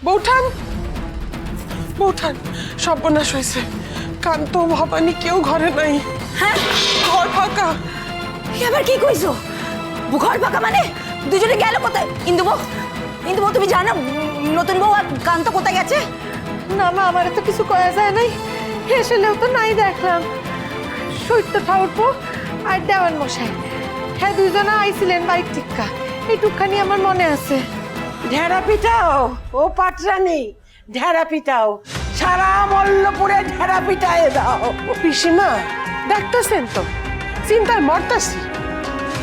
বৌঠান বৌঠান সর্বনাশ হয়েছে। কান্ত ভবানী কেউ ঘরে নাই। হ্যাঁ, ঘর ফাঁকা। এবার কি কইছো? ঘর ফাঁকা মানে দুজনে গেল কোথায়? ইন্দু বউ তুমি জানো নতুন বউ আর কান্ত কোথায় গেছে? না মা, আমার তো কিছু করা যায় নাই। হেসেলেও তো নাই দেখলাম। সৈত্য ঠাউরপো আর দেওয়ান মশাই, হ্যাঁ দুইজনা আইছিলেন বাইক টিক্কা। এইটুকখানি আমার মনে আছে। ঢেড়া পিঠাও ও পাটরানি, ঢেড়া পিঠাও, সারা মল্লপুরে ঢেড়া পিঠায় দাও। পিসিমা দেখতেছেন তো, চিন্তায় মরতাছি।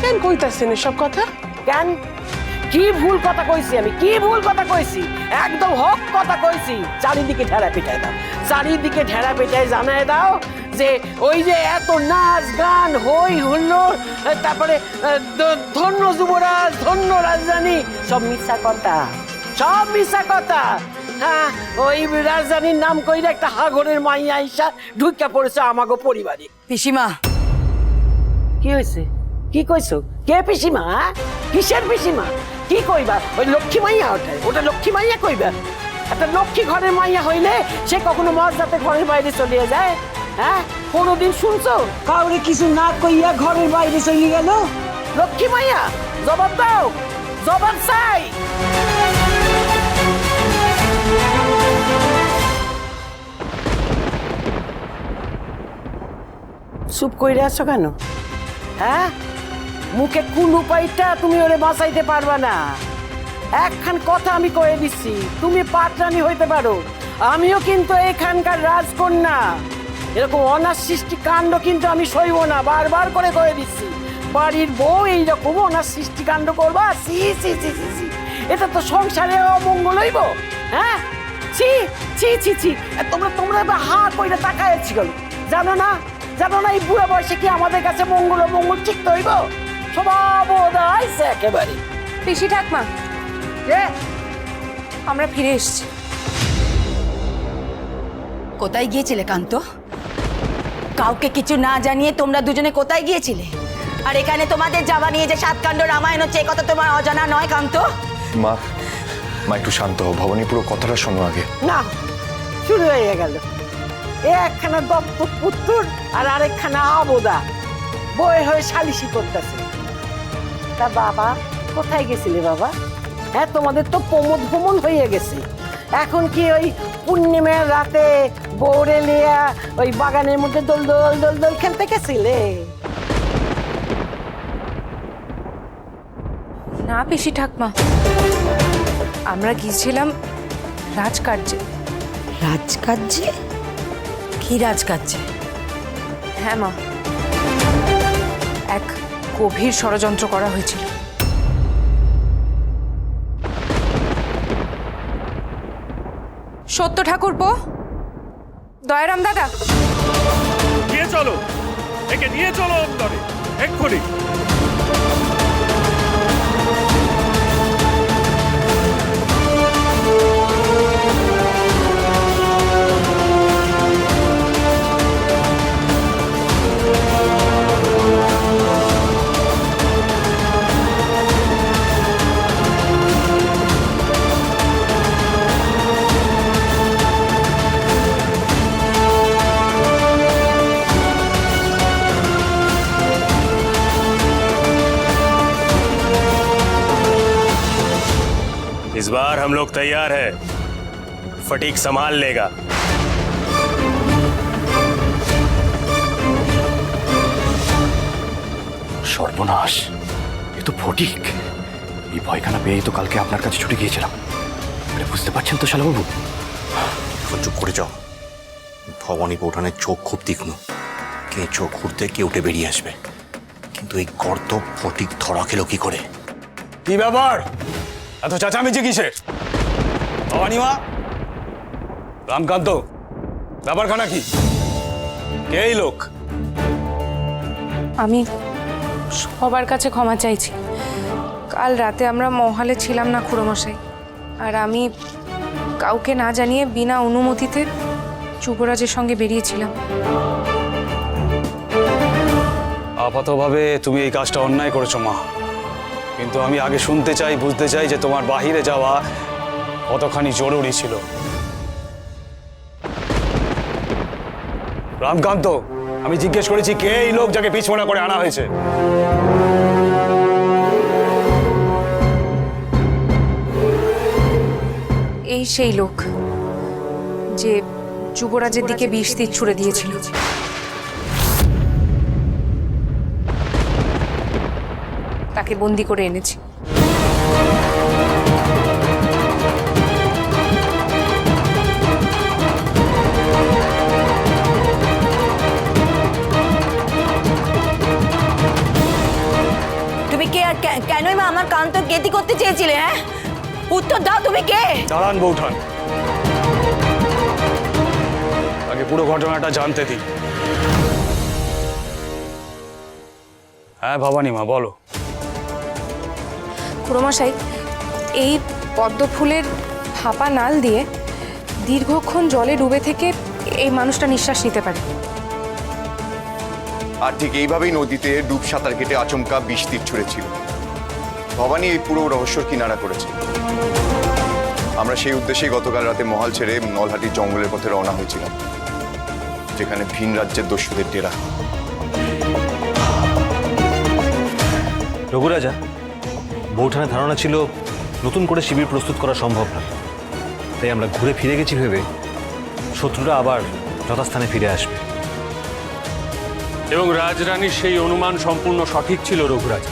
কেন কইতাছেন এসব কথা? কেন কি ভুল কথা কইছি আমি? কি ভুল কথা কইছি? একদম হক কথা কইছি। চারিদিকে ঢেড়া পিঠায় দাও, চারিদিকে ঢেড়া পিঠায় জানায় দাও যে ওই যে এত নাচ গান হই হুল্লোড়, তারপরে ধন্য যুবরাজ, ধন্য রাজধানী, সব মিথ্যা কথা, সব মিথ্যা কথা। হ্যাঁ, ওই রাজধানীর নাম কইরা একটা হাগরের মাইয়া আইসা ঢুকা পড়েছে আমাগো পরিবারে। পিসিমা, কি হয়েছে? কি কইছো? কে পিসিমা? কিসের পিসিমা? কি কইবা? ওই লক্ষ্মী মাইয়া ওটা লক্ষ্মী মাইয়া কইবা? একটা লক্ষ্মী ঘরের মাইয়া হইলে সে কখনো মর্যাদাতে ঘরের বাইরে চলে যায়? হ্যাঁ, কোনোদিন শুনছো কাউরে কিছু না কইয়া ঘরের বাইরে চলে গেল? লক্ষ্মী মাইয়া, জবাব দাও, জবাব চাই। চুপ কইরা আছো কেন? হ্যাঁ, মুখে কোন উপায়টা তুমি ওরে বাঁচাইতে পারবা না। একখান কথা আমি কয়ে দিচ্ছি, তুমি পাটরানি হইতে পারো, আমিও কিন্তু এখানকার রাজকন্যা। এরকম অনার সৃষ্টি কাণ্ড কিন্তু আমি সইব না, বারবার করে কয়ে দিচ্ছি। বাড়ির বউ এইরকম অনার সৃষ্টি কাণ্ড করবা? সি সি সি সি সি, এটা তো সংসারে অমঙ্গল হইব। হ্যাঁ, ছি ছি ছি ছি, তোমরা এবার হা কইরা তাকাইছি গেল। জানো না এই বুড়া বয়সে কি আমাদের কাছে মঙ্গল চিত্ত হইব? স্বভাব আইছে একেবারে। পিসি ঠাকমা, আমরা ফিরে এসেছি। কোথায় গিয়েছিলে কান্ত? কাউকে কিছু না জানিয়ে তোমরা দুজনে কোথায় গিয়েছিলে? আর এখানে তোমাদের যাওয়া নিয়ে যে সাতকাণ্ড রামায়ণ হচ্ছে, এ কথা তোমার অজানা নয় কান্ত? মা মা একটু শান্ত হও, ভবানী পুরো কথাটা শোনো আগে। না, শুরু হয়ে গেল। একখানা দপ্তর পুত্তুর আর আরেকখানা আবোদা বই হয়ে সালিশি করতেছে। তা বাবা কোথায় গেছিলে বাবা? হ্যাঁ, তোমাদের তো প্রমোদ ভ্রমণ হয়ে গেছে। এখন কি ওই পূর্ণিমার রাতে বৌরে লিয়া ওই বাগানের মধ্যে দোল দোল দোল দোল খেলতে গেছিলে? না পিসি ঠাকমা, আমরা গিয়েছিলাম রাজকার্যে। রাজকার্যে? কি রাজকার্যে? হ্যাঁ মা, এক গভীর ষড়যন্ত্র করা হয়েছিল। সত্য ঠাকুরপো, দয়ারাম দাদা, নিয়ে চলো, একে নিয়ে চলো অন্তরে এক্ষুনি। इस बार हम लोग तैयार हैं, फटीक संभाल लेगा। সর্বনাশ, এ তো ফটিক। এই ভয়খানা পেয়ে তো কালকে আপনার কাছে ছুটে গিয়েছিলাম। আরে বুঝতে পারছেন তো শালাবাবু? এখন চুপ করে যাও। ভবানী বৌঠানের চোখ খুব তীক্ষ্ণ, কে চোখ ঘুরতে কে উঠে বেরিয়ে আসবে। কিন্তু এই গর্ত ফটিক ধরা খেলো কি করে? কি ব্যাপার, এত চেঁচামেচি কিসের? ভবানী মা, রামকান্ত, ব্যাপারখানা কি? কে এই লোক? আমি সবার কাছে ক্ষমা চাইছি। কাল রাতে আমরা মহালে ছিলাম না খুড়োমশাই, আর আমি কাউকে না জানিয়ে বিনা অনুমতিতে যুবরাজের সঙ্গে বেরিয়েছিলাম। আপাতভাবে তুমি এই কাজটা অন্যায় করেছো মা, কিন্তু আমি আগে শুনতে চাই, বুঝতে চাই যে তোমার বাহিরে যাওয়া কতখানি জরুরি ছিল। রামকান্ত, আমি জিজ্ঞেস করেছি কে এই লোক যাকে পিছমোড়া করে আনা হয়েছে? এই সেই লোক যে যুবরাজের দিকে বিষ তীর ছুড়ে দিয়েছিল। তাকে বন্দি করে এনেছি। তুমি কে আর কেনই মা আমার কান্ত গেতি করতে চেয়েছিলে? হ্যাঁ, উত্তর দাও, তুমি কে? দাঁড়ান বৌঠান, আগে পুরো ঘটনাটা জানতে দিই। হ্যাঁ ভবানী মা, বলো। খুড়োমশাই, এই পদ্ম ফুলের ফাঁপা নাল দিয়ে দীর্ঘক্ষণ জলে ডুবে থেকে এই মানুষটা নিঃশ্বাস নিতে পারে। আর ঠিক এইভাবেই নদীতে ডুব সাঁতার কেটে আচমকা বিষ তীর ছুঁড়েছিল। ভবানী এই পুরো রহস্যর কিনারা করেছে। আমরা সেই উদ্দেশ্যেই গতকাল রাতে মহাল ছেড়ে নলহাটির জঙ্গলের পথে রওনা হয়েছিলাম, যেখানে ভিন রাজ্যের দস্যুদের ডেরা। রঘুরাজা, বৌঠানের ধারণা ছিল নতুন করে শিবির প্রস্তুত করা সম্ভব না, তাই আমরা ঘুরে ফিরে গেছি ভেবে শত্রুরা আবার যথাস্থানে ফিরে আসবে। এবং রাজরানীর সেই অনুমান সম্পূর্ণ সঠিক ছিল রঘুরাজ।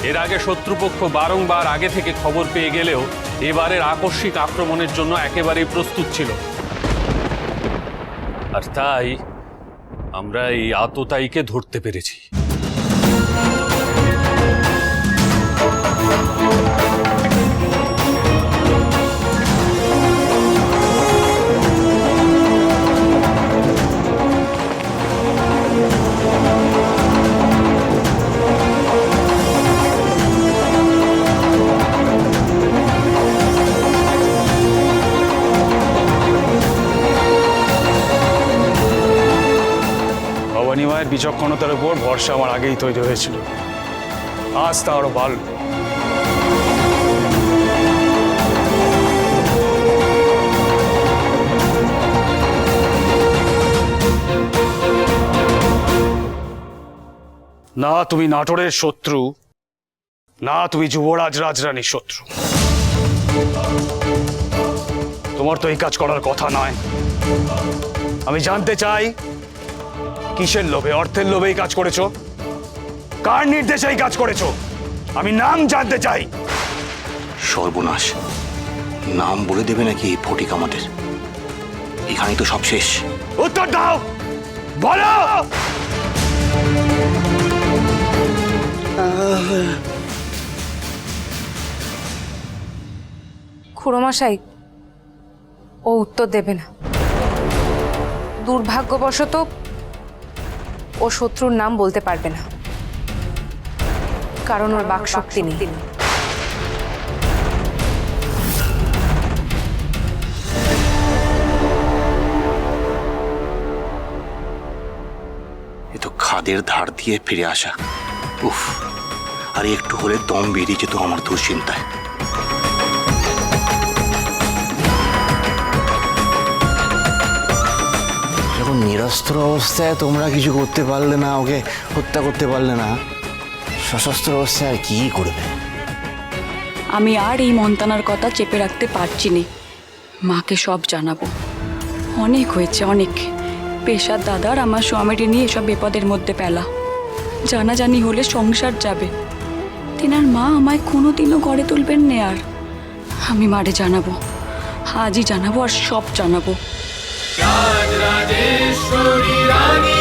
এর আগে শত্রুপক্ষ বারংবার আগে থেকে খবর পেয়ে গেলেও এবারের আকস্মিক আক্রমণের জন্য একেবারেই প্রস্তুত ছিল। আর তাই আমরা এই আততায়ীকে ধরতে পেরেছি। ভবানী মায়ের বিচক্ষণতার উপর ভরসা আমার আগেই তৈরি হয়েছিল, আজ তা আরো বাড়ল। না তুমি নাটোরের শত্রু, না তুমি যুবরাজ রাজরানীর শত্রু। তোমার তো এই কাজ করার কথা নয়। আমি জানতে চাই, কিসের লোভে, অর্থের লোভে এই কাজ করেছো? কার নির্দেশে এই কাজ করেছো? আমি নাম জানতে চাই। সর্বনাশ, নাম বলে দেবে নাকি এই ফটিক আমাদের? এখানেই তো সব শেষ। উত্তর দাও, বলো। খুড়োমশাই, ও উত্তর দেবে না। দুর্ভাগ্যবশত ও শত্রুর নাম বলতে পারবে না, কারণ ওর বাকশক্তি নেই। এ তো খাদের ধার দিয়ে ফিরে আসা। উফ, আর একটু হলে দম বেরিয়ে যেত আমার দুশ্চিন্তায়। যখন নিরস্ত্র অবস্থায় তোমরা কিছু করতে পারলে না, ওকে হত্যা করতে পারলে না, সশস্ত্র অবস্থায় আর কি করবে? আমি আর এই মন্তানার কথা চেপে রাখতে পারছি না। মাকে সব জানাবো। অনেক হয়েছে, অনেক। পেশার দাদার আমার স্বামীকে নিয়ে এসব বিপদের মধ্যে পেলা। জানাজানি হলে সংসার যাবে। তেনার মা আমায় কোনোদিনও গড়ে তুলবেন না। আর আমি মারে জানাবো, আজই জানাবো, আর সব জানাবো। রাজরাজেশ্বরী রানী